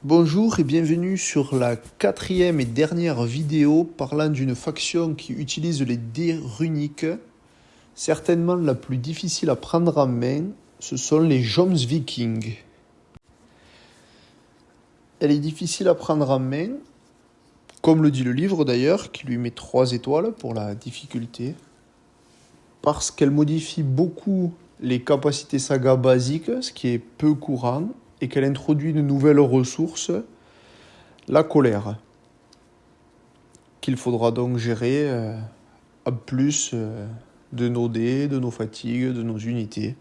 Bonjour et bienvenue sur la quatrième et dernière vidéo parlant d'une faction qui utilise les dés runiques. Certainement la plus difficile à prendre en main, ce sont les Jomsvikings. Elle est difficile à prendre en main, comme le dit le livre d'ailleurs, qui lui met 3 étoiles pour la difficulté, parce qu'elle modifie beaucoup les capacités saga basiques, ce qui est peu courant, et qu'elle introduit une nouvelle ressource, la colère, qu'il faudra donc gérer en plus de nos dés, de nos fatigues, de nos unités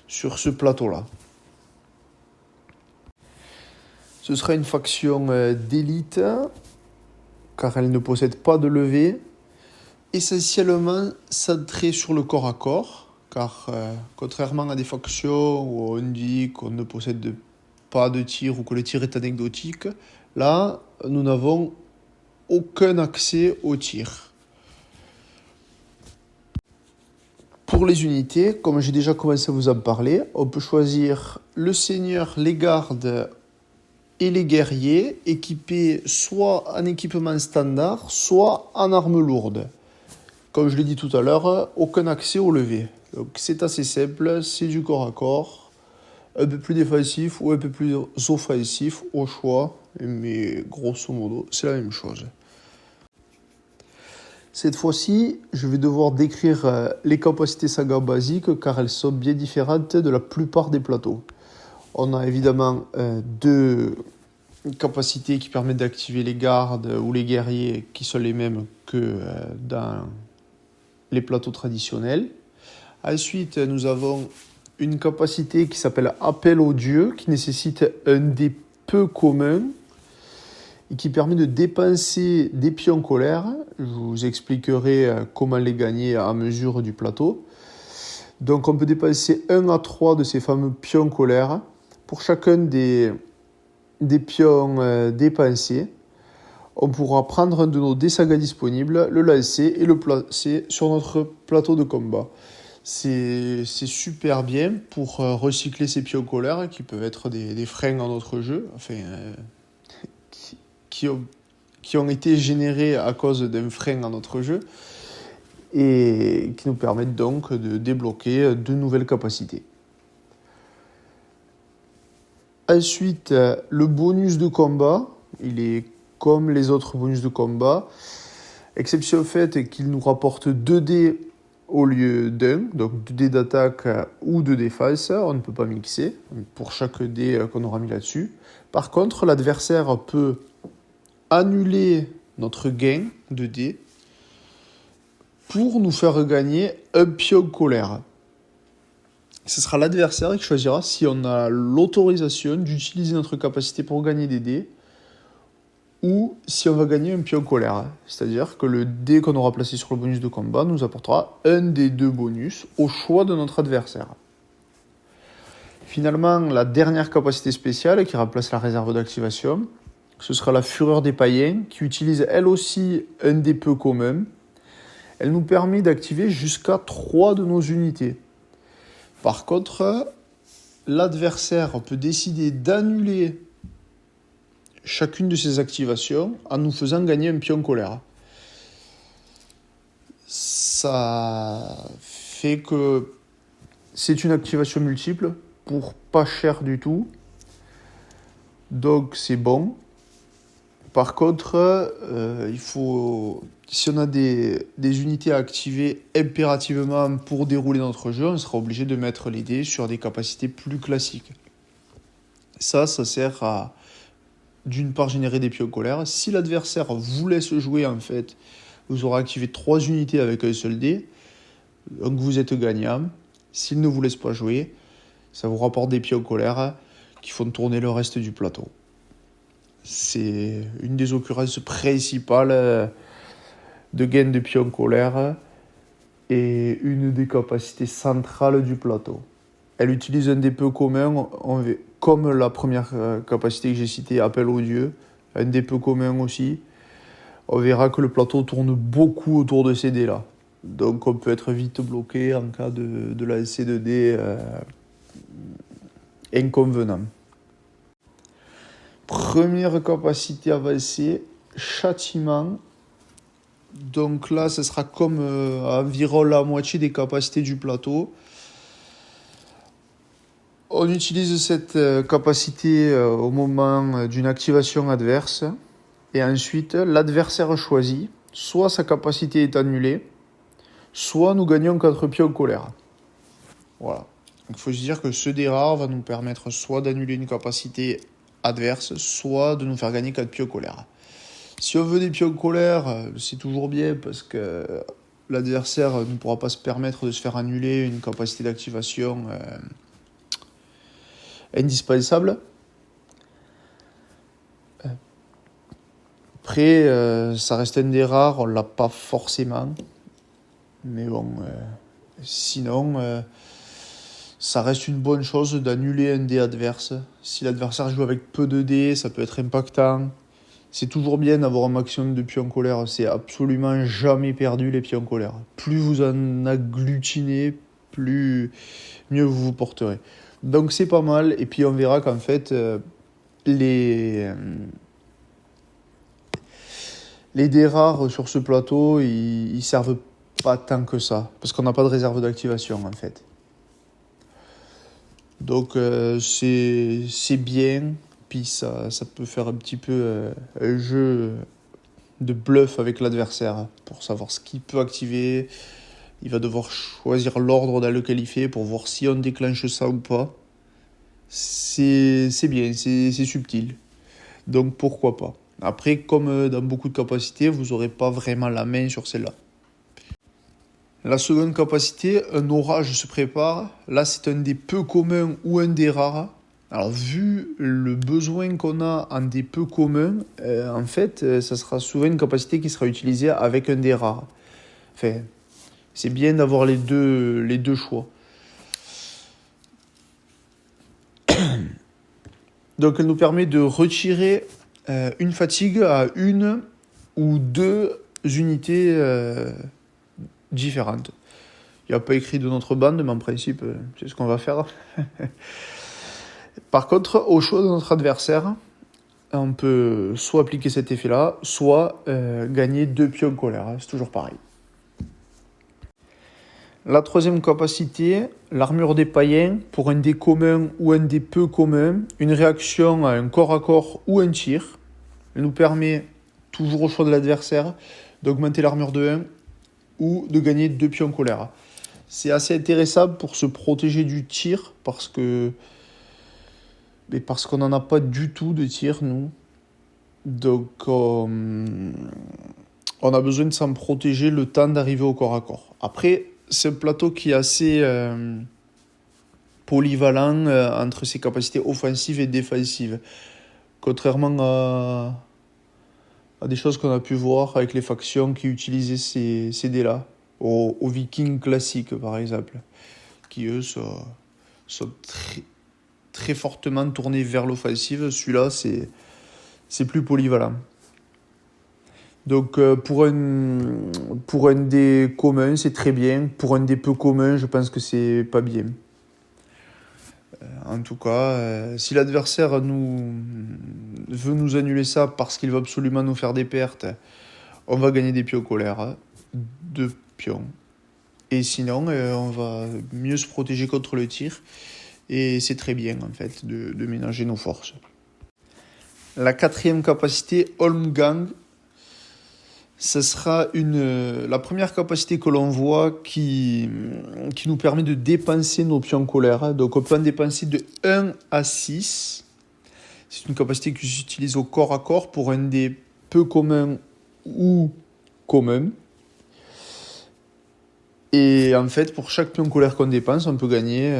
sur ce plateau-là. Ce sera une faction d'élite, car elle ne possède pas de levée, essentiellement centrée sur le corps à corps, car contrairement à des factions où on dit qu'on ne possède pas de tir ou que le tir est anecdotique, là, nous n'avons aucun accès au tir. Pour les unités, comme j'ai déjà commencé à vous en parler, on peut choisir le seigneur, les gardes et les guerriers équipés soit en équipement standard, soit en armes lourdes. Comme je l'ai dit tout à l'heure, aucun accès au lever. Donc c'est assez simple, c'est du corps à corps, un peu plus défensif ou un peu plus offensif au choix, mais grosso modo c'est la même chose. Cette fois-ci, je vais devoir décrire les capacités saga basiques car elles sont bien différentes de la plupart des plateaux. On a évidemment deux capacités qui permettent d'activer les gardes ou les guerriers qui sont les mêmes que dans les plateaux traditionnels. Ensuite, nous avons une capacité qui s'appelle Appel aux dieux qui nécessite un dé peu commun et qui permet de dépenser des pions colères. Je vous expliquerai comment les gagner à mesure du plateau. Donc on peut dépenser 1 à 3 de ces fameux pions colères. Pour chacun des pions dépensés, on pourra prendre un de nos dés sagas disponibles, le lancer et le placer sur notre plateau de combat. C'est super bien pour recycler ces pions colères qui peuvent être des freins dans notre jeu, enfin qui ont été générés à cause d'un frein dans notre jeu et qui nous permettent donc de débloquer de nouvelles capacités. Ensuite, le bonus de combat, il est comme les autres bonus de combat, exception faite qu'il nous rapporte 2 dés au lieu d'un, donc 2 dés d'attaque ou de défense, on ne peut pas mixer pour chaque dé qu'on aura mis là-dessus. Par contre, l'adversaire peut annuler notre gain de dés pour nous faire gagner un pion colère. Ce sera l'adversaire qui choisira si on a l'autorisation d'utiliser notre capacité pour gagner des dés ou si on va gagner un pion colère. C'est-à-dire que le dé qu'on aura placé sur le bonus de combat nous apportera un des 2 bonus au choix de notre adversaire. Finalement, la dernière capacité spéciale qui remplace la réserve d'activation, ce sera la Fureur des païens, qui utilise elle aussi un dé peu commun. Elle nous permet d'activer jusqu'à 3 de nos unités. Par contre, l'adversaire peut décider d'annuler chacune de ces activations en nous faisant gagner un pion colère. Ça fait que c'est une activation multiple pour pas cher du tout. Donc c'est bon. Par contre, si on a des unités à activer impérativement pour dérouler notre jeu, on sera obligé de mettre les dés sur des capacités plus classiques. Ça sert à, d'une part, générer des pions colères. Si l'adversaire vous laisse jouer, en fait, vous aurez activé 3 unités avec un seul dé, donc vous êtes gagnant. S'il ne vous laisse pas jouer, ça vous rapporte des pions colères qui font tourner le reste du plateau. C'est une des occurrences principales de gain de pions colère et une des capacités centrales du plateau. Elle utilise un dé peu commun, comme la première capacité que j'ai citée, Appel aux dieux, un dé peu commun aussi. On verra que le plateau tourne beaucoup autour de ces dés-là. Donc on peut être vite bloqué en cas de lancer de dés inconvenant. Première capacité avancée, châtiment. Donc là, ce sera comme environ la moitié des capacités du plateau. On utilise cette capacité au moment d'une activation adverse. Et ensuite, l'adversaire choisit. Soit sa capacité est annulée, soit nous gagnons 4 pions colère. Voilà. Il faut se dire que ce dé rare va nous permettre soit d'annuler une capacité adverse, soit de nous faire gagner 4 pions colère. Si on veut des pions colère, c'est toujours bien parce que l'adversaire ne pourra pas se permettre de se faire annuler une capacité d'activation indispensable. Après, ça reste un des rares, on l'a pas forcément. Mais bon, sinon, ça reste une bonne chose d'annuler un dé adverse. Si l'adversaire joue avec peu de dés, ça peut être impactant. C'est toujours bien d'avoir un maximum de pions colère. C'est absolument jamais perdu les pions colère. Plus vous en agglutinez, plus mieux vous vous porterez. Donc c'est pas mal. Et puis on verra qu'en fait, les dés rares sur ce plateau, ils servent pas tant que ça. Parce qu'on n'a pas de réserve d'activation en fait. Donc c'est bien. Puis ça peut faire un petit peu un jeu de bluff avec l'adversaire pour savoir ce qu'il peut activer. Il va devoir choisir l'ordre dans lequel il fait pour voir si on déclenche ça ou pas. C'est bien, c'est subtil. Donc pourquoi pas. Après, comme dans beaucoup de capacités, vous n'aurez pas vraiment la main sur celle-là. La seconde capacité, un orage se prépare. Là, c'est un des peu communs ou un des rares. Alors, vu le besoin qu'on a en des peu communs, en fait, ça sera souvent une capacité qui sera utilisée avec un des rares. Enfin, c'est bien d'avoir les deux choix. Donc, elle nous permet de retirer une fatigue à une ou deux unités différentes. Il n'y a pas écrit de notre bande, mais en principe, c'est ce qu'on va faire. Par contre, au choix de notre adversaire, on peut soit appliquer cet effet-là, soit gagner 2 pions colère. C'est toujours pareil. La troisième capacité, l'armure des païens, pour un dé commun ou un dé peu commun, une réaction à un corps à corps ou un tir. Elle nous permet, toujours au choix de l'adversaire, d'augmenter l'armure de 1 ou de gagner 2 pions colère. C'est assez intéressant pour se protéger du tir parce qu'on n'en a pas du tout de tir, nous. Donc, on a besoin de s'en protéger le temps d'arriver au corps à corps. Après, c'est un plateau qui est assez polyvalent entre ses capacités offensives et défensives. Contrairement à des choses qu'on a pu voir avec les factions qui utilisaient ces dés-là. Aux Vikings classiques, par exemple, qui, eux, sont très, très fortement tournés vers l'offensive. Celui-là, c'est plus polyvalent. Donc, pour un dé commun, c'est très bien. Pour un dé peu commun, je pense que c'est pas bien. En tout cas, si l'adversaire veut nous annuler ça parce qu'il veut absolument nous faire des pertes, on va gagner des pions colère. 2 pions. Et sinon, on va mieux se protéger contre le tir. Et c'est très bien, en fait, de ménager nos forces. La quatrième capacité, Holmgang. Ce sera la première capacité que l'on voit qui nous permet de dépenser nos pions colère. Donc on peut en dépenser de 1 à 6. C'est une capacité que j'utilise au corps à corps pour un dé peu commun ou commun. Et en fait, pour chaque pion colère qu'on dépense, on peut gagner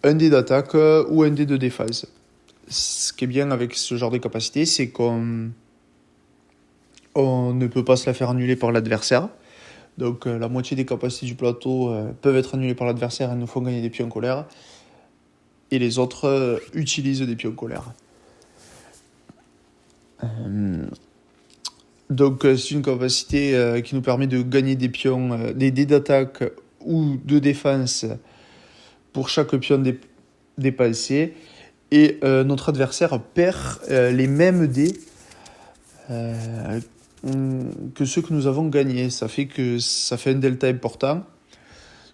un dé d'attaque ou un dé de défense. Ce qui est bien avec ce genre de capacité, c'est qu'on ne peut pas se la faire annuler par l'adversaire. Donc la moitié des capacités du plateau peuvent être annulées par l'adversaire et nous font gagner des pions colère. Et les autres utilisent des pions colère. Donc c'est une capacité qui nous permet de gagner des pions, des dés d'attaque ou de défense pour chaque pion dépensé. Et notre adversaire perd les mêmes dés que ceux que nous avons gagnés. Ça fait un delta important.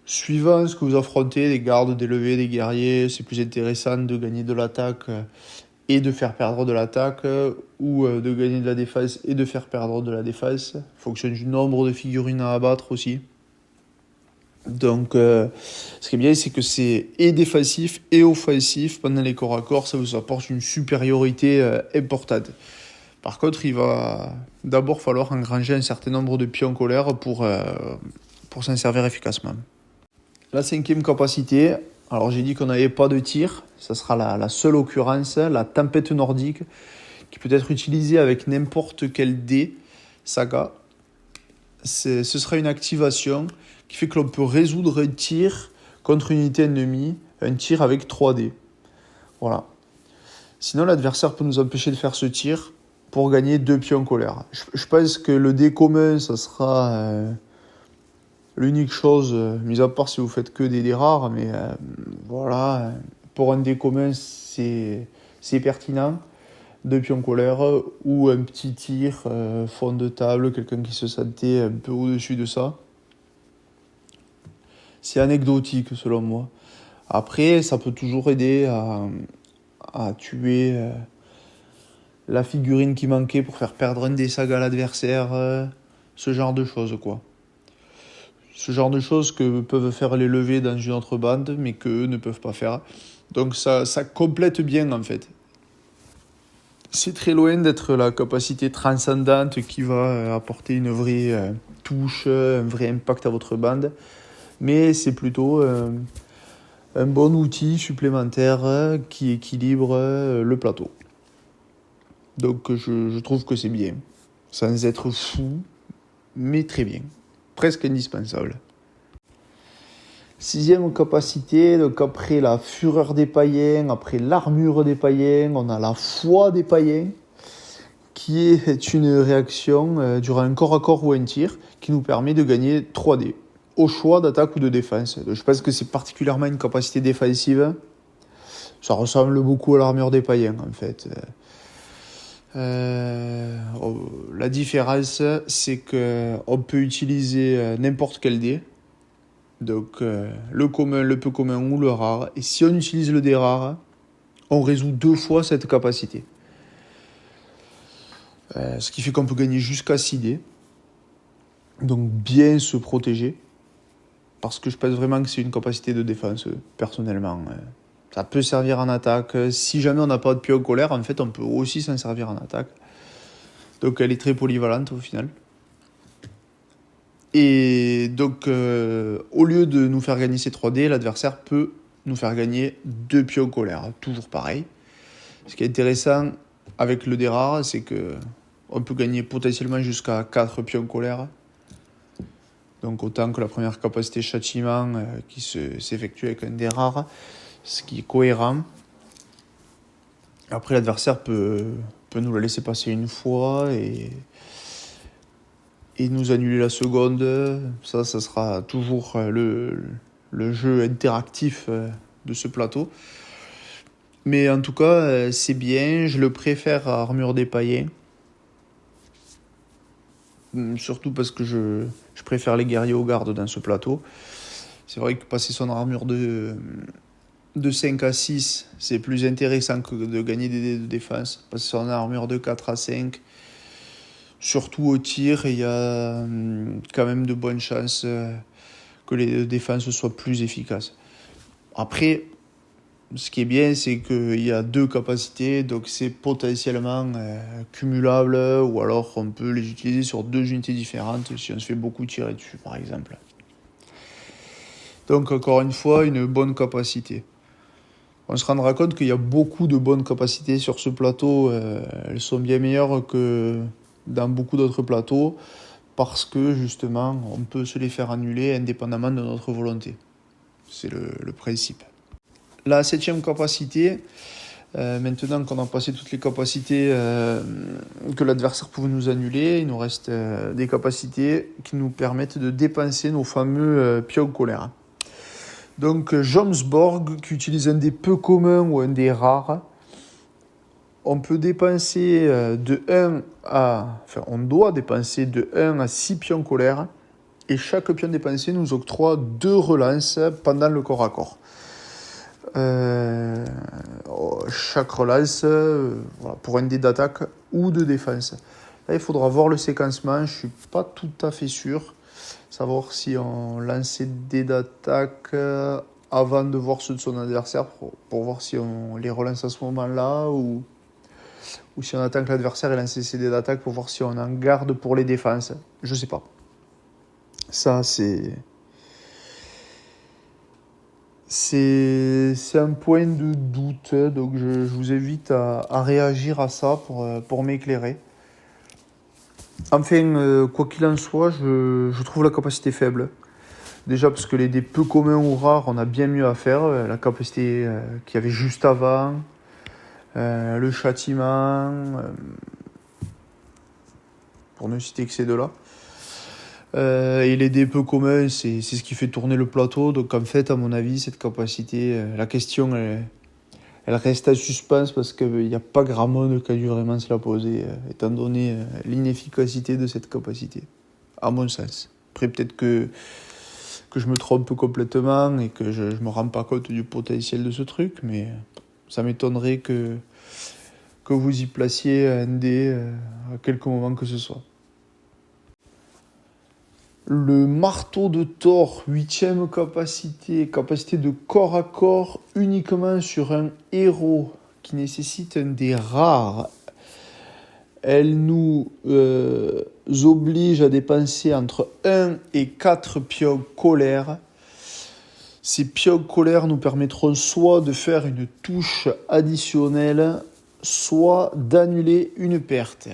Suivant ce que vous affrontez, des gardes, des levées, des guerriers, c'est plus intéressant de gagner de l'attaque et de faire perdre de l'attaque, ou de gagner de la défense et de faire perdre de la défense. En fonction du nombre de figurines à abattre aussi. Donc, ce qui est bien, c'est que c'est et défensif et offensif. Pendant les corps à corps, ça vous apporte une supériorité importante. Par contre, il va d'abord falloir engranger un certain nombre de pions colère pour s'en servir efficacement. La 5e capacité, alors j'ai dit qu'on n'avait pas de tir, ça sera la seule occurrence, la tempête nordique, qui peut être utilisée avec n'importe quel dé saga. Ce sera une activation qui fait que l'on peut résoudre un tir contre une unité ennemie, un tir avec 3 dés. Voilà. Sinon, l'adversaire peut nous empêcher de faire ce tir pour gagner 2 pions colère. Je pense que le dé commun, ça sera l'unique chose, mis à part si vous faites que des dés rares, mais voilà, pour un dé commun, c'est pertinent. 2 pions colère ou un petit tir, fond de table, quelqu'un qui se sentait un peu au-dessus de ça. C'est anecdotique selon moi. Après, ça peut toujours aider à tuer la figurine qui manquait pour faire perdre un des sagas à l'adversaire, ce genre de choses quoi. Ce genre de choses que peuvent faire les levées dans une autre bande, mais qu'eux ne peuvent pas faire. Donc ça complète bien en fait. C'est très loin d'être la capacité transcendante qui va apporter une vraie touche, un vrai impact à votre bande. Mais c'est plutôt un bon outil supplémentaire qui équilibre le plateau. Donc je trouve que c'est bien. Sans être fou, mais très bien. Presque indispensable. 6e capacité, donc après la fureur des païens, après l'armure des païens, on a la foi des païens, qui est une réaction durant un corps à corps ou un tir, qui nous permet de gagner 3 dés, au choix d'attaque ou de défense. Donc, je pense que c'est particulièrement une capacité défensive. Ça ressemble beaucoup à l'armure des païens en fait. La différence, c'est qu'on peut utiliser n'importe quel dé. Donc le commun, le peu commun ou le rare. Et si on utilise le dé rare, on résout 2 fois cette capacité. Ce qui fait qu'on peut gagner jusqu'à 6 dés. Donc bien se protéger. Parce que je pense vraiment que c'est une capacité de défense, personnellement. Ça peut servir en attaque. Si jamais on n'a pas de pion colère, en fait, on peut aussi s'en servir en attaque. Donc elle est très polyvalente au final. Et donc, au lieu de nous faire gagner ces 3 dés, l'adversaire peut nous faire gagner 2 pions colère. Toujours pareil. Ce qui est intéressant avec le dé rare, c'est qu'on peut gagner potentiellement jusqu'à 4 pions colère. Donc autant que la première capacité châtiment qui s'effectue avec un dé rare, ce qui est cohérent. Après, l'adversaire peut nous la laisser passer une fois et nous annuler la seconde. Ça sera toujours le jeu interactif de ce plateau. Mais en tout cas, c'est bien. Je le préfère à Armure des Païens. Surtout parce que je préfère les guerriers aux gardes dans ce plateau. C'est vrai que passer son armure de 5 à 6, c'est plus intéressant que de gagner des dés de défense. Passer son armure de 4 à 5, surtout au tir, il y a quand même de bonnes chances que les défenses soient plus efficaces. Après, ce qui est bien, c'est qu'il y a 2 capacités, donc c'est potentiellement cumulable, ou alors on peut les utiliser sur 2 unités différentes si on se fait beaucoup tirer dessus, par exemple. Donc encore une fois, une bonne capacité. On se rendra compte qu'il y a beaucoup de bonnes capacités sur ce plateau. Elles sont bien meilleures que dans beaucoup d'autres plateaux, parce que justement, on peut se les faire annuler indépendamment de notre volonté. C'est le principe. La 7e capacité, maintenant qu'on a passé toutes les capacités que l'adversaire pouvait nous annuler, il nous reste des capacités qui nous permettent de dépenser nos fameux pions colère. Donc Jomsborg, qui utilise un des peu communs ou un des rares, on peut dépenser on doit dépenser de 1 à 6 pions colère, et chaque pion dépensé nous octroie 2 relances pendant le corps à corps. Chaque relance pour un dé d'attaque ou de défense. Là, il faudra voir le séquencement, je suis pas tout à fait sûr. Savoir si on lançait des dés d'attaque avant de voir ceux de son adversaire pour voir si on les relance à ce moment-là ou si on attend que l'adversaire ait lancé ses dés d'attaque pour voir si on en garde pour les défenses. Je sais pas. Ça, c'est un point de doute, donc je vous invite à réagir à ça pour m'éclairer. Enfin, quoi qu'il en soit, je trouve la capacité faible. Déjà parce que les dés peu communs ou rares, on a bien mieux à faire. La capacité qu'il y avait juste avant, le châtiment, pour ne citer que ces deux-là. Et les dés peu communs, c'est ce qui fait tourner le plateau. Donc en fait, à mon avis, cette capacité, la question, elle reste à suspens parce qu'il n'y a pas grand monde qui a dû vraiment se la poser, étant donné l'inefficacité de cette capacité, à mon sens. Après, peut-être que je me trompe complètement et que je me rends pas compte du potentiel de ce truc, mais ça m'étonnerait que vous y placiez un dé à quelque moment que ce soit. Le marteau de Thor, 8ème capacité de corps à corps uniquement sur un héros qui nécessite un dé rare. Elle nous oblige à dépenser entre 1 et 4 pions colère. Ces pions colère nous permettront soit de faire une touche additionnelle, soit d'annuler une perte.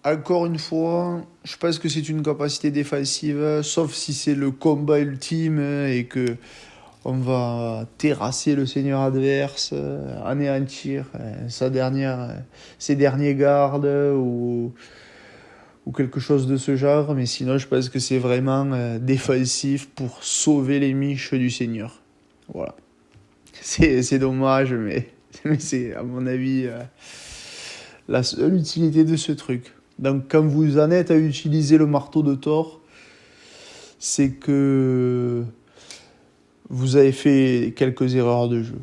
Encore une fois, je pense que c'est une capacité défensive, sauf si c'est le combat ultime et que on va terrasser le seigneur adverse, anéantir ses derniers gardes ou quelque chose de ce genre. Mais sinon, je pense que c'est vraiment défensif pour sauver les miches du seigneur. Voilà. C'est dommage, mais c'est à mon avis la seule utilité de ce truc. Donc quand vous en êtes à utiliser le marteau de Thor, c'est que vous avez fait quelques erreurs de jeu.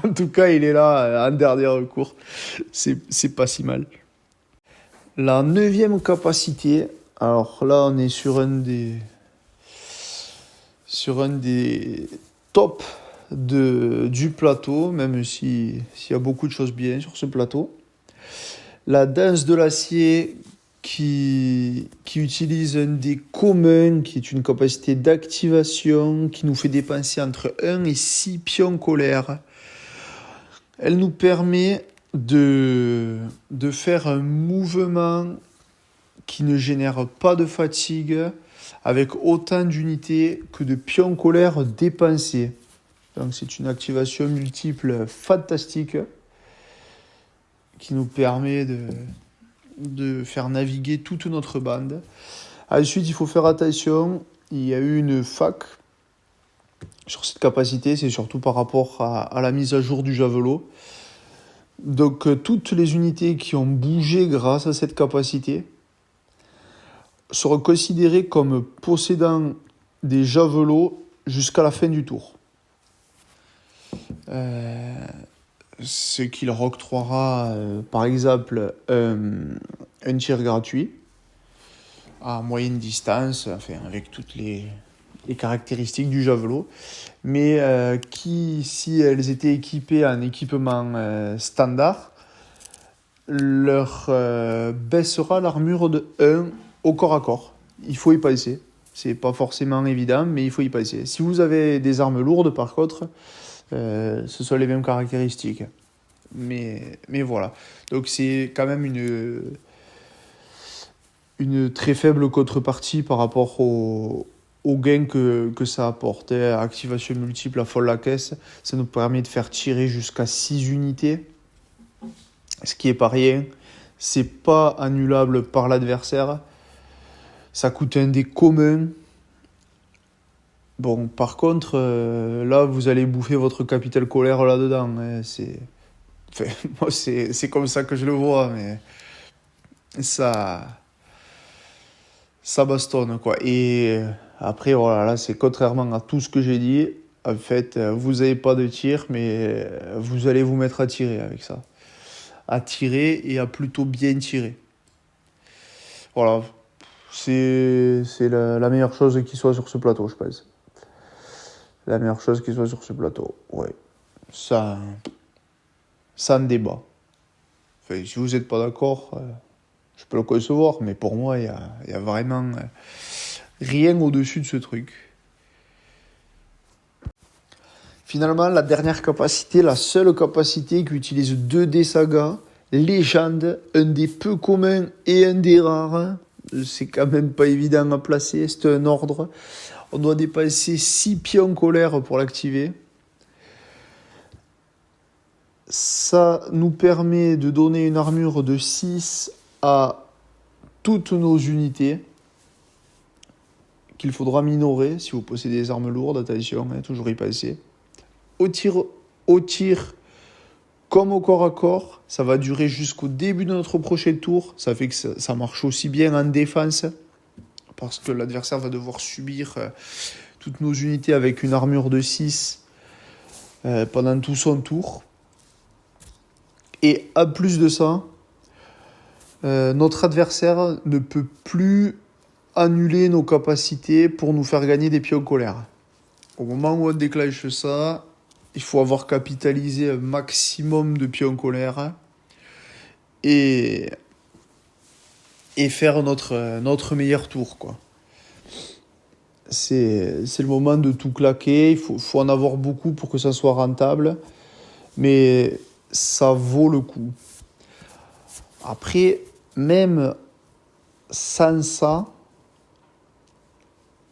En tout cas, il est là en dernier recours. C'est pas si mal. La 9ème capacité, alors là on est sur un des tops du plateau, même s'il y a beaucoup de choses bien sur ce plateau. La danse de l'acier qui utilise un dé commun, qui est une capacité d'activation, qui nous fait dépenser entre 1 et 6 pions colère. Elle nous permet de faire un mouvement qui ne génère pas de fatigue, avec autant d'unités que de pions colère dépensés. Donc c'est une activation multiple fantastique qui nous permet de faire naviguer toute notre bande. Ensuite, il faut faire attention, il y a eu une fac sur cette capacité, c'est surtout par rapport à la mise à jour du javelot. Donc toutes les unités qui ont bougé grâce à cette capacité seront considérées comme possédant des javelots jusqu'à la fin du tour. Ce qui leur octroiera par exemple un tir gratuit à moyenne distance, enfin avec toutes les caractéristiques du javelot, mais qui, si elles étaient équipées en équipement standard, leur baissera l'armure de 1 au corps à corps. Il faut y penser. C'est pas forcément évident, mais il faut y penser. Si vous avez des armes lourdes, par contre, ce sont les mêmes caractéristiques. Mais voilà. Donc c'est quand même une très faible contrepartie par rapport au gain que ça apporte. Activation multiple à folle la caisse, ça nous permet de faire tirer jusqu'à 6 unités. Ce qui est pas rien. C'est pas annulable par l'adversaire. Ça coûte un dé commun. Bon, par contre, là, vous allez bouffer votre capital colère là-dedans. Hein, enfin, moi, c'est comme ça que je le vois, mais ça, ça bastonne, quoi. Et après, voilà, là, c'est contrairement à tout ce que j'ai dit. En fait, vous n'avez pas de tir, mais vous allez vous mettre à tirer avec ça. À tirer et à plutôt bien tirer. Voilà, c'est la meilleure chose qui soit sur ce plateau, je pense. La meilleure chose qui soit sur ce plateau, ouais. Ça, sans débat. Enfin, si vous n'êtes pas d'accord, je peux le concevoir, mais pour moi, il y a vraiment rien au-dessus de ce truc. Finalement, la dernière capacité, la seule capacité qui utilise 2D Saga, légende, un des peu communs et un des rares. C'est quand même pas évident à placer, c'est un ordre. On doit dépenser 6 pions colère pour l'activer. Ça nous permet de donner une armure de 6 à toutes nos unités qu'il faudra minorer si vous possédez des armes lourdes, attention, hein, toujours y penser. Au tir comme au corps à corps, ça va durer jusqu'au début de notre prochain tour. Ça fait que ça marche aussi bien en défense, parce que l'adversaire va devoir subir toutes nos unités avec une armure de 6 pendant tout son tour. Et à plus de ça, notre adversaire ne peut plus annuler nos capacités pour nous faire gagner des pions colère. Au moment où on déclenche ça, il faut avoir capitalisé un maximum de pions colère et faire notre meilleur tour, quoi. C'est le moment de tout claquer, il faut en avoir beaucoup pour que ça soit rentable, mais ça vaut le coup. Après, même sans ça,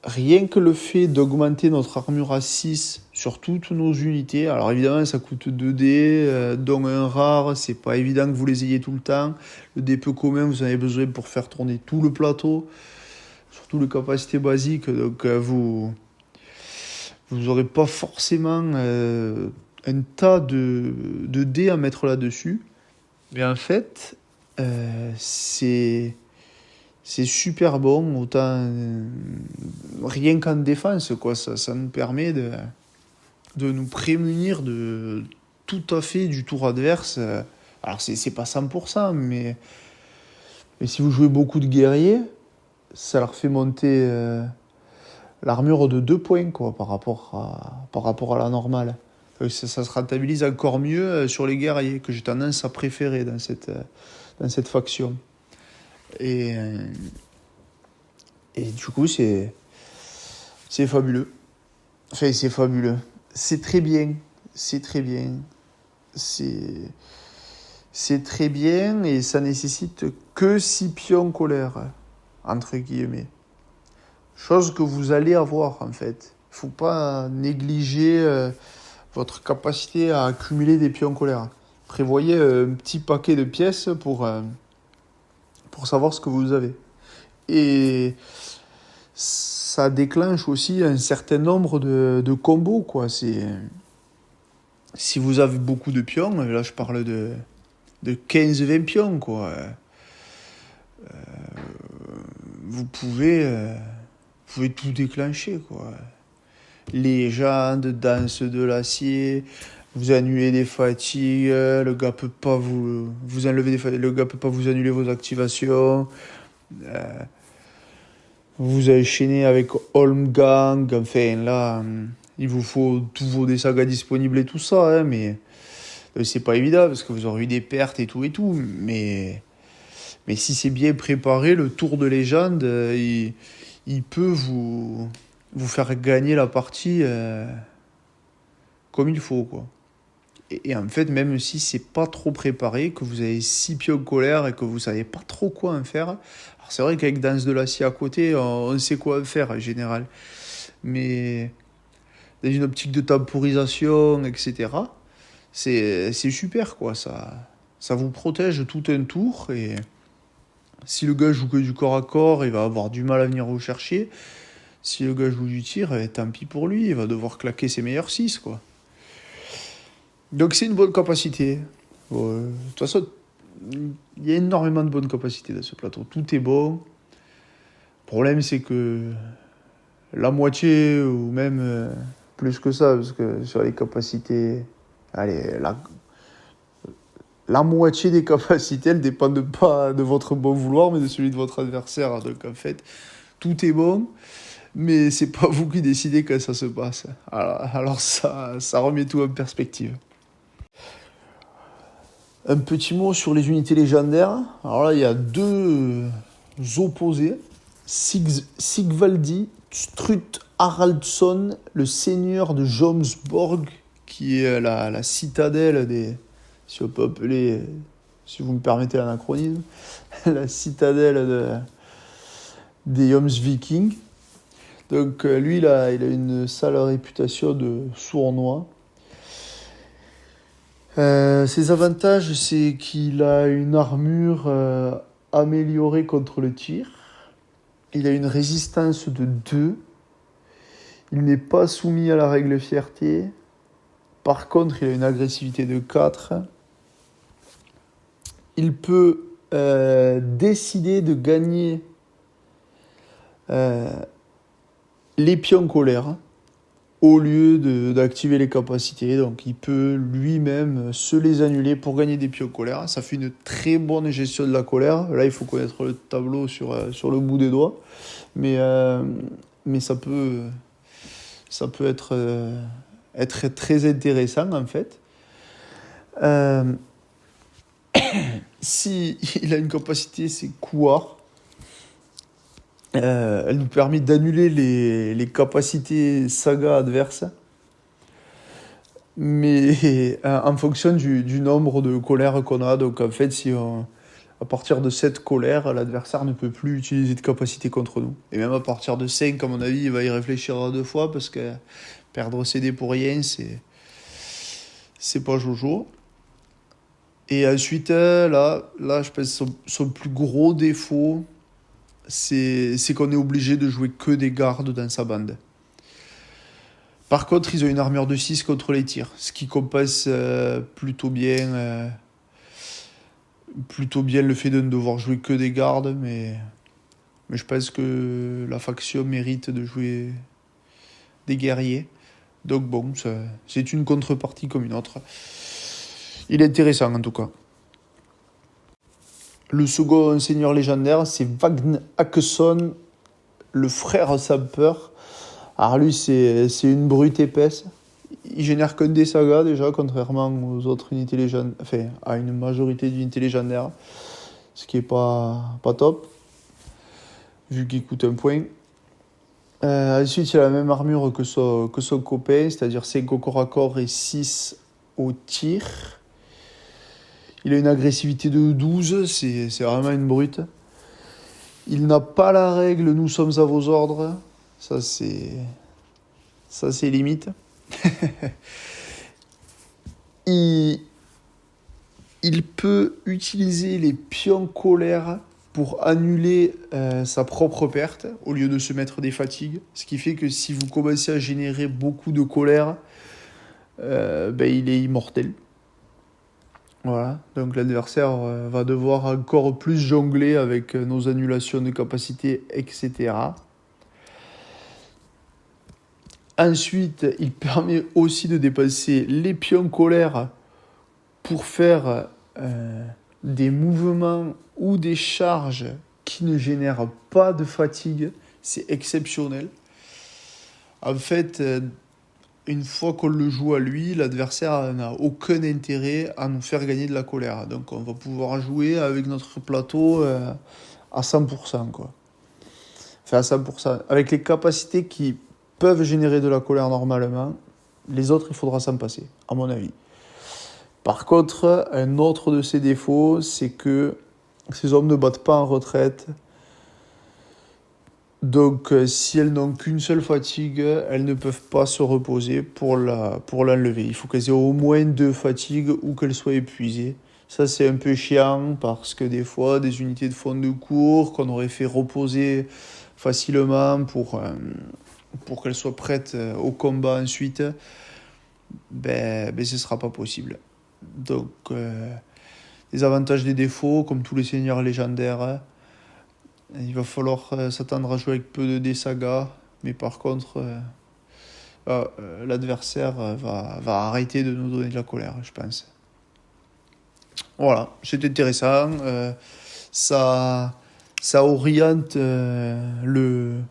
rien que le fait d'augmenter notre armure à 6 sur toutes nos unités, alors évidemment ça coûte 2 dés, dont un rare, c'est pas évident que vous les ayez tout le temps. Le dé peu commun, vous en avez besoin pour faire tourner tout le plateau, surtout les capacités basiques, donc vous aurez pas forcément un tas de dés à mettre là-dessus. Mais en fait, c'est super bon, autant rien qu'en défense, quoi. Ça nous permet de nous prémunir de tout à fait du tour adverse. Alors c'est pas 100%, mais si vous jouez beaucoup de guerriers, ça leur fait monter l'armure de 2 points, quoi, par rapport à la normale. Ça se rentabilise encore mieux sur les guerriers, que j'ai tendance à préférer dans cette faction. Et du coup, c'est fabuleux. Enfin, c'est fabuleux. C'est très bien. C'est très bien. C'est très bien et ça nécessite que 6 pions colère, entre guillemets. Chose que vous allez avoir, en fait. Il ne faut pas négliger votre capacité à accumuler des pions colère. Prévoyez un petit paquet de pièces pour savoir ce que vous avez. Et ça déclenche aussi un certain nombre de combos, quoi. Si vous avez beaucoup de pions, là je parle de 15-20 pions, quoi. Vous pouvez tout déclencher, quoi. Légende, danse de l'acier, vous annulez des fatigues, le gars peut pas vous enlever des fatigues, le gars peut pas vous annuler vos activations. Vous enchaînez avec Holmgang, enfin là, il vous faut tous vos dés sagas disponibles et tout ça, hein, mais c'est pas évident parce que vous aurez eu des pertes et tout, mais si c'est bien préparé, le tour de légende, il peut vous faire gagner la partie comme il faut, quoi. Et en fait, même si c'est pas trop préparé, que vous avez 6 pions colère et que vous savez pas trop quoi en faire, alors c'est vrai qu'avec Danse de l'acier à côté, on sait quoi en faire en général. Mais dans une optique de temporisation, etc., c'est super, quoi. Ça vous protège tout un tour. Et si le gars joue que du corps à corps, il va avoir du mal à venir vous chercher. Si le gars joue du tir, tant pis pour lui, il va devoir claquer ses meilleurs 6, quoi. Donc c'est une bonne capacité. Ouais. De toute façon, il y a énormément de bonnes capacités dans ce plateau. Tout est bon. Le problème, c'est que la moitié, ou même plus que ça, parce que sur les capacités, allez, la moitié des capacités, elles dépendent pas de votre bon vouloir, mais de celui de votre adversaire. Donc en fait, tout est bon, mais c'est pas vous qui décidez quand ça se passe. Alors ça remet tout en perspective. Un petit mot sur les unités légendaires. Alors là, il y a deux opposés. Sigvaldi Strut Haraldsson, le seigneur de Jomsborg, qui est la citadelle des... Si on peut appeler, si vous me permettez l'anachronisme, la citadelle des Jomsvikings. Donc lui, il a une sale réputation de sournois. Ses avantages, c'est qu'il a une armure améliorée contre le tir. Il a une résistance de 2. Il n'est pas soumis à la règle fierté. Par contre, il a une agressivité de 4. Il peut décider de gagner les pions colère au lieu d'activer les capacités. Donc il peut lui-même se les annuler pour gagner des pions colère. Ça fait une très bonne gestion de la colère. Là, il faut connaître le tableau sur le bout des doigts. Mais ça peut être très intéressant, en fait. Si il a une capacité, c'est couard. Elle nous permet d'annuler les capacités saga adverses, mais en fonction du nombre de colères qu'on a. Donc en fait, à partir de 7 colères, l'adversaire ne peut plus utiliser de capacité contre nous. Et même à partir de 5, à mon avis, il va y réfléchir à 2 fois, parce que perdre ses dés pour rien, c'est pas jojo. Et ensuite, là je pense que son plus gros défaut, c'est qu'on est obligé de jouer que des gardes dans sa bande. Par contre, ils ont une armure de 6 contre les tirs, ce qui compense plutôt bien le fait de ne devoir jouer que des gardes, mais je pense que la faction mérite de jouer des guerriers. Donc bon, c'est une contrepartie comme une autre. Il est intéressant en tout cas. Le second seigneur légendaire, c'est Vagn Hakesson, le frère sans peur. Alors lui, c'est une brute épaisse. Il génère que des sagas déjà, contrairement aux autres unités légendaires, enfin à une majorité d'unités légendaires, ce qui est pas top, vu qu'il coûte 1 point. Ensuite, il a la même armure que son copain, c'est-à-dire 5 au corps à corps et 6 au tir. Il a une agressivité de 12, c'est vraiment une brute. Il n'a pas la règle « Nous sommes à vos ordres ». Ça, c'est limite. Il peut utiliser les pions colère pour annuler sa propre perte au lieu de se mettre des fatigues. Ce qui fait que si vous commencez à générer beaucoup de colère, il est immortel. Voilà, donc l'adversaire va devoir encore plus jongler avec nos annulations de capacité, etc. Ensuite, il permet aussi de dépenser les pions colère pour faire des mouvements ou des charges qui ne génèrent pas de fatigue. C'est exceptionnel. En fait, une fois qu'on le joue à lui, l'adversaire n'a aucun intérêt à nous faire gagner de la colère. Donc on va pouvoir jouer avec notre plateau à 100%, quoi. Enfin à 100%. Avec les capacités qui peuvent générer de la colère normalement, les autres, il faudra s'en passer, à mon avis. Par contre, un autre de ses défauts, c'est que ces hommes ne battent pas en retraite. Donc, si elles n'ont qu'une seule fatigue, elles ne peuvent pas se reposer pour l'enlever. Il faut qu'elles aient au moins 2 fatigues ou qu'elles soient épuisées. Ça, c'est un peu chiant parce que des fois, des unités de fond de cours qu'on aurait fait reposer facilement pour qu'elles soient prêtes au combat ensuite, ben ce ne sera pas possible. Donc, les avantages des défauts, comme tous les seigneurs légendaires, il va falloir s'attendre à jouer avec peu de dés sagas, mais par contre, l'adversaire va arrêter de nous donner de la colère, je pense. Voilà, c'est intéressant. Ça, ça oriente le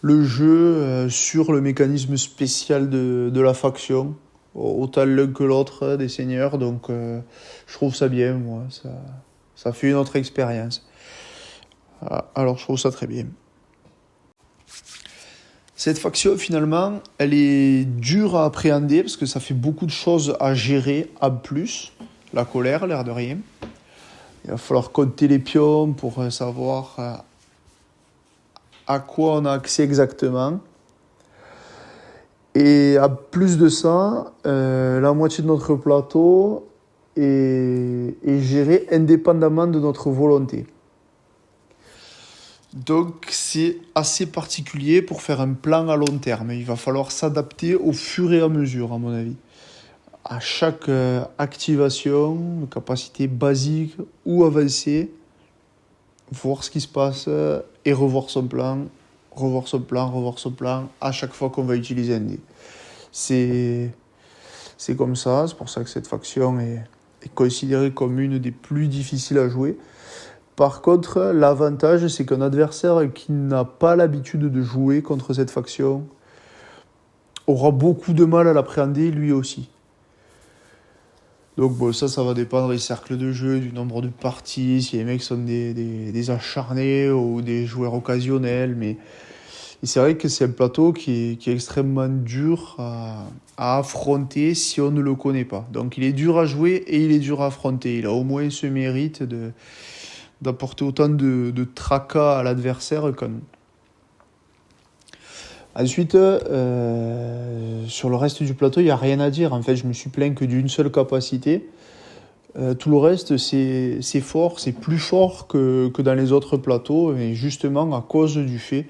jeu sur le mécanisme spécial de la faction, autant l'un que l'autre des seigneurs. Donc, je trouve ça bien, moi. Ça fait une autre expérience. Alors, je trouve ça très bien. Cette faction, finalement, elle est dure à appréhender parce que ça fait beaucoup de choses à gérer en plus. La colère, l'air de rien. Il va falloir compter les pions pour savoir à quoi on a accès exactement. Et à plus de ça, la moitié de notre plateau est géré indépendamment de notre volonté. Donc c'est assez particulier pour faire un plan à long terme. Il va falloir s'adapter au fur et à mesure, à mon avis. À chaque activation, de capacité basique ou avancée, voir ce qui se passe et revoir son plan, à chaque fois qu'on va utiliser un dé. C'est comme ça, c'est pour ça que cette faction est considérée comme une des plus difficiles à jouer. Par contre, l'avantage, c'est qu'un adversaire qui n'a pas l'habitude de jouer contre cette faction aura beaucoup de mal à l'appréhender lui aussi. Donc bon, ça va dépendre des cercles de jeu, du nombre de parties, si les mecs sont des acharnés ou des joueurs occasionnels. Mais et c'est vrai que c'est un plateau qui est extrêmement dur à affronter si on ne le connaît pas. Donc il est dur à jouer et il est dur à affronter. Il a au moins ce mérite d'apporter autant de tracas à l'adversaire qu'à nous. Ensuite, sur le reste du plateau, il n'y a rien à dire. En fait, je me suis plaint que d'une seule capacité. Tout le reste, c'est fort, c'est plus fort que dans les autres plateaux, et justement à cause du fait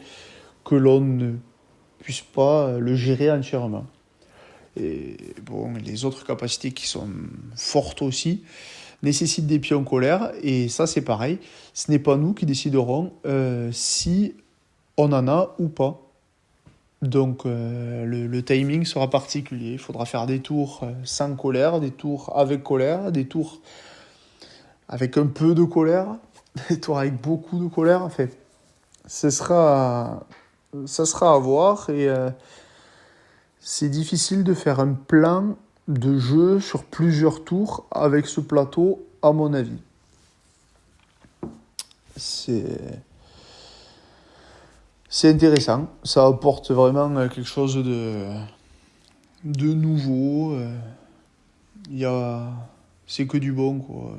que l'on ne puisse pas le gérer entièrement. Et bon, les autres capacités qui sont fortes aussi nécessitent des pions colère, et ça c'est pareil. Ce n'est pas nous qui déciderons si on en a ou pas. Donc le timing sera particulier. Il faudra faire des tours sans colère, des tours avec colère, des tours avec un peu de colère, des tours avec beaucoup de colère. En fait, ça sera à voir et c'est difficile de faire un plan de jeu sur plusieurs tours avec ce plateau, à mon avis. C'est intéressant, ça apporte vraiment quelque chose de nouveau. C'est que du bon, quoi.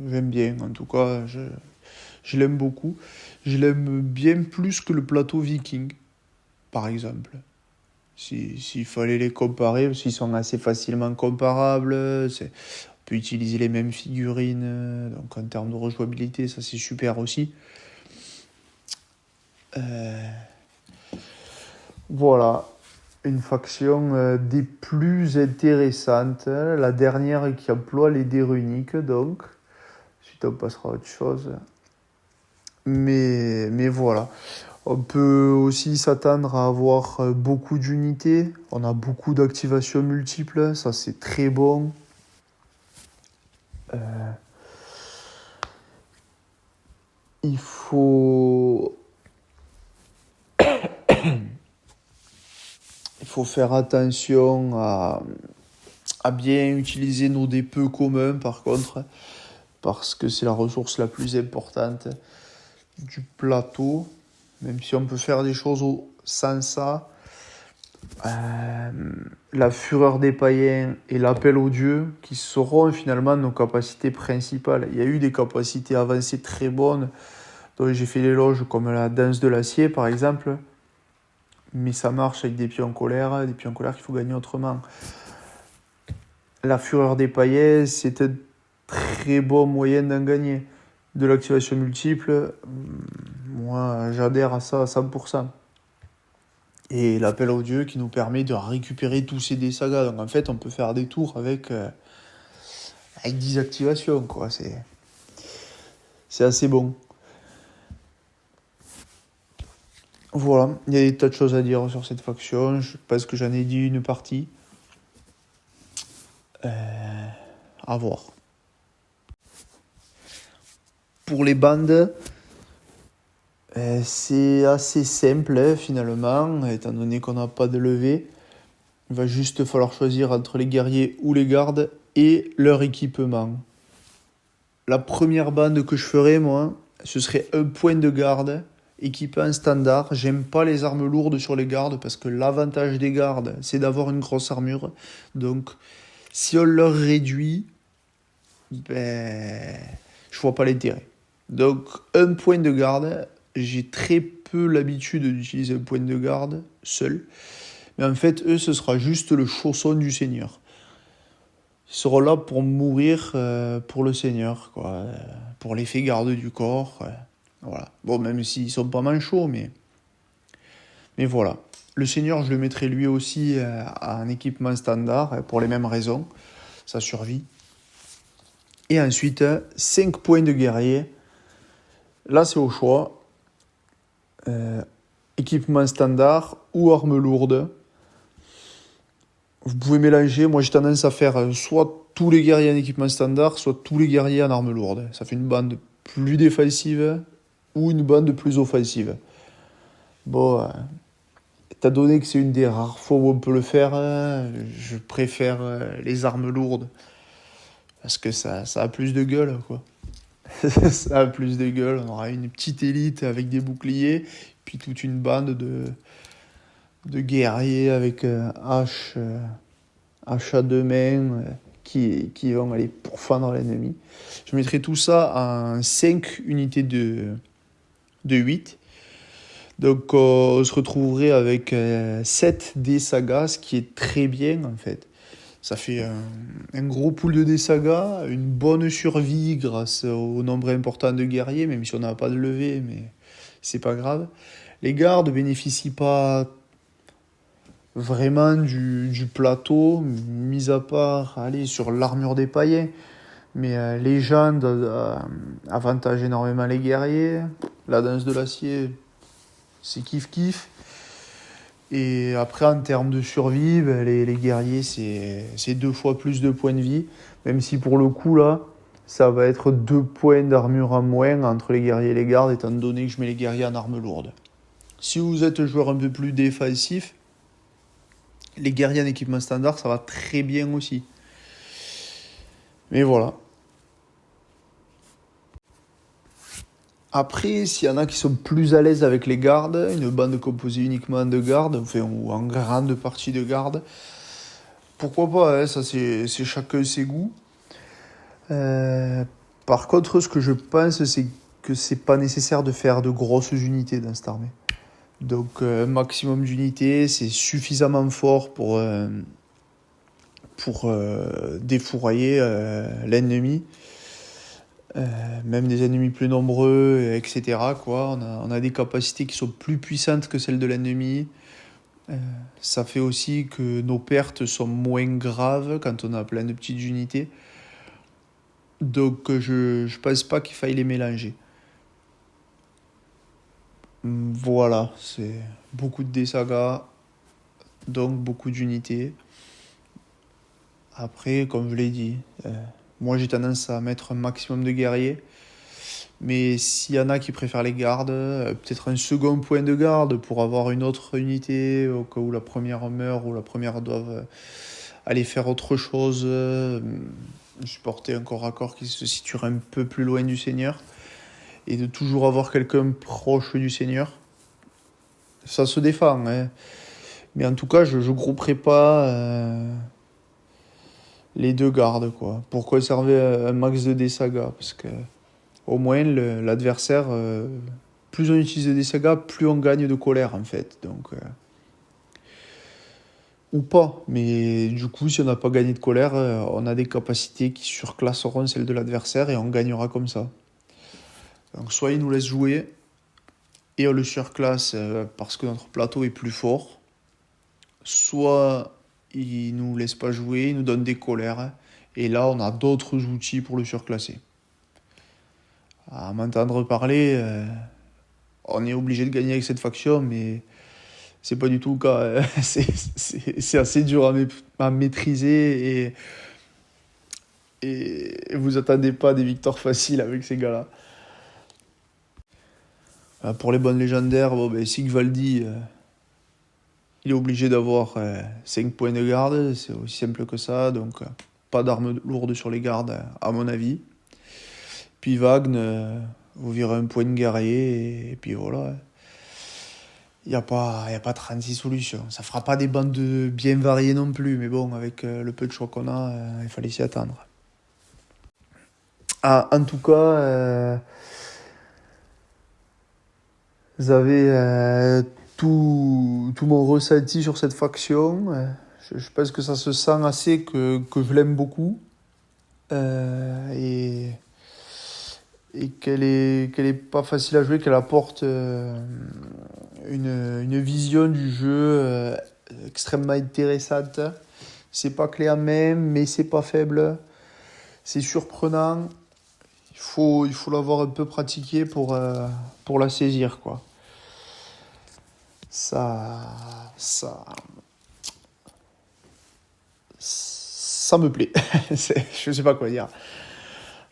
J'aime bien, en tout cas, je l'aime beaucoup. Je l'aime bien plus que le plateau Viking, par exemple. S'il fallait les comparer, parce qu'ils sont assez facilement comparables, on peut utiliser les mêmes figurines, donc en termes de rejouabilité, ça c'est super aussi. Voilà, une faction des plus intéressantes, la dernière qui emploie les dés runiques, donc. Ensuite, on passera à autre chose. Mais voilà. On peut aussi s'attendre à avoir beaucoup d'unités. On a beaucoup d'activations multiples, ça c'est très bon. Il faut faire attention à bien utiliser nos dés peu communs par contre, parce que c'est la ressource la plus importante du plateau. Même si on peut faire des choses sans ça, la fureur des païens et l'appel aux dieux, qui seront finalement nos capacités principales. Il y a eu des capacités avancées très bonnes, dont j'ai fait l'éloge, comme la danse de l'acier par exemple, mais ça marche avec des pions colère qu'il faut gagner autrement. La fureur des païens, c'est un très bon moyen d'en gagner. De l'activation multiple, moi j'adhère à ça à 100%. Et l'appel au dieu qui nous permet de récupérer tous ces dés sagas. Donc en fait, on peut faire des tours avec 10 activations, quoi. C'est assez bon. Voilà, il y a des tas de choses à dire sur cette faction. Je pense que j'en ai dit une partie. À voir. Pour les bandes, c'est assez simple finalement, étant donné qu'on n'a pas de levée. Il va juste falloir choisir entre les guerriers ou les gardes et leur équipement. La première bande que je ferais, moi, ce serait un point de garde équipé en standard. J'aime pas les armes lourdes sur les gardes parce que l'avantage des gardes, c'est d'avoir une grosse armure. Donc, si on leur réduit, ben, je vois pas l'intérêt. Donc, un point de garde, j'ai très peu l'habitude d'utiliser un point de garde seul. Mais en fait, eux, ce sera juste le chausson du seigneur. Ils seront là pour mourir pour le seigneur, quoi. Pour l'effet garde du corps. Voilà. Bon, même s'ils sont pas manchots, mais voilà. Le seigneur, je le mettrai lui aussi en équipement standard, pour les mêmes raisons. Sa survie. Et ensuite, 5 points de guerrier. Là, c'est au choix. Équipement standard ou arme lourde. Vous pouvez mélanger. Moi, j'ai tendance à faire soit tous les guerriers en équipement standard, soit tous les guerriers en arme lourde. Ça fait une bande plus défensive ou une bande plus offensive. Bon, étant donné que c'est une des rares fois où on peut le faire, je préfère les armes lourdes. Parce que ça a plus de gueule, quoi. Ça a plus de gueule. On aura une petite élite avec des boucliers, puis toute une bande de guerriers avec hache à deux mains qui vont aller pourfendre l'ennemi. Je mettrai tout ça en 5 unités de 8. Donc on se retrouverait avec 7 dés sagas, ce qui est très bien en fait. Ça fait un gros pool de dés sagas, une bonne survie grâce au nombre important de guerriers, même si on n'a pas de levée, mais c'est pas grave. Les gardes bénéficient pas vraiment du plateau, mis à part aller sur l'armure des païens. Mais légende avantage énormément les guerriers. La danse de l'acier, c'est kiff-kiff. Et après, en termes de survie, les guerriers, c'est 2 fois plus de points de vie. Même si pour le coup, là, ça va être 2 points d'armure en moins entre les guerriers et les gardes, étant donné que je mets les guerriers en arme lourde. Si vous êtes un joueur un peu plus défensif, les guerriers en équipement standard, ça va très bien aussi. Mais voilà. Après, s'il y en a qui sont plus à l'aise avec les gardes, une bande composée uniquement de gardes, enfin, ou en grande partie de gardes, pourquoi pas, hein, ça c'est chacun ses goûts. Par contre, ce que je pense, c'est que c'est pas nécessaire de faire de grosses unités dans cette armée. Donc, un maximum d'unités, c'est suffisamment fort pour défourailler l'ennemi. Même des ennemis plus nombreux, etc. Quoi. On a des capacités qui sont plus puissantes que celles de l'ennemi. Ça fait aussi que nos pertes sont moins graves quand on a plein de petites unités. Donc je pense pas qu'il faille les mélanger. Voilà, c'est beaucoup de dés sagas, donc beaucoup d'unités. Après, comme je l'ai dit, moi j'ai tendance à mettre un maximum de guerriers. Mais s'il y en a qui préfèrent les gardes, peut-être un second point de garde pour avoir une autre unité au cas où la première meurt ou la première doit aller faire autre chose, supporter un corps à corps qui se situerait un peu plus loin du seigneur, et de toujours avoir quelqu'un proche du seigneur. Ça se défend, hein. Mais en tout cas, je grouperai pas les deux gardes, quoi. Pour conserver un max de dés sagas, parce que au moins l'adversaire, plus on utilise des sagas, plus on gagne de colère en fait. Donc, ou pas. Mais du coup, si on n'a pas gagné de colère, on a des capacités qui surclasseront celles de l'adversaire et on gagnera comme ça. Donc soit il nous laisse jouer et on le surclasse parce que notre plateau est plus fort, soit il nous laisse pas jouer, il nous donne des colères et là on a d'autres outils pour le surclasser. À m'entendre parler, on est obligé de gagner avec cette faction, mais c'est pas du tout le cas. C'est assez dur à maîtriser et vous attendez pas des victoires faciles avec ces gars-là. Pour les bonnes légendaires, bon, ben, Sigvaldi, il est obligé d'avoir 5 points de garde, c'est aussi simple que ça, donc pas d'armes lourdes sur les gardes, à mon avis. Puis Wagner, vous virez un point de guerrier, et puis voilà. Il n'y a pas 36 solutions. Ça fera pas des bandes bien variées non plus, mais bon, avec le peu de choix qu'on a, il fallait s'y attendre. Ah, en tout cas, vous avez tout mon ressenti sur cette faction. Je pense que ça se sent assez que je l'aime beaucoup. Et qu'elle est pas facile à jouer, qu'elle apporte une vision du jeu extrêmement intéressante. C'est pas clé en main, mais c'est pas faible. C'est surprenant. Il faut l'avoir un peu pratiqué pour la saisir, quoi. Ça, ça me plaît. Je sais pas quoi dire.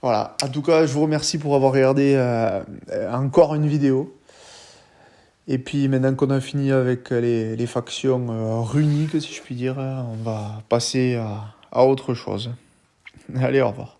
Voilà. En tout cas, je vous remercie pour avoir regardé encore une vidéo. Et puis maintenant qu'on a fini avec les factions runiques, si je puis dire, on va passer à autre chose. Allez, au revoir.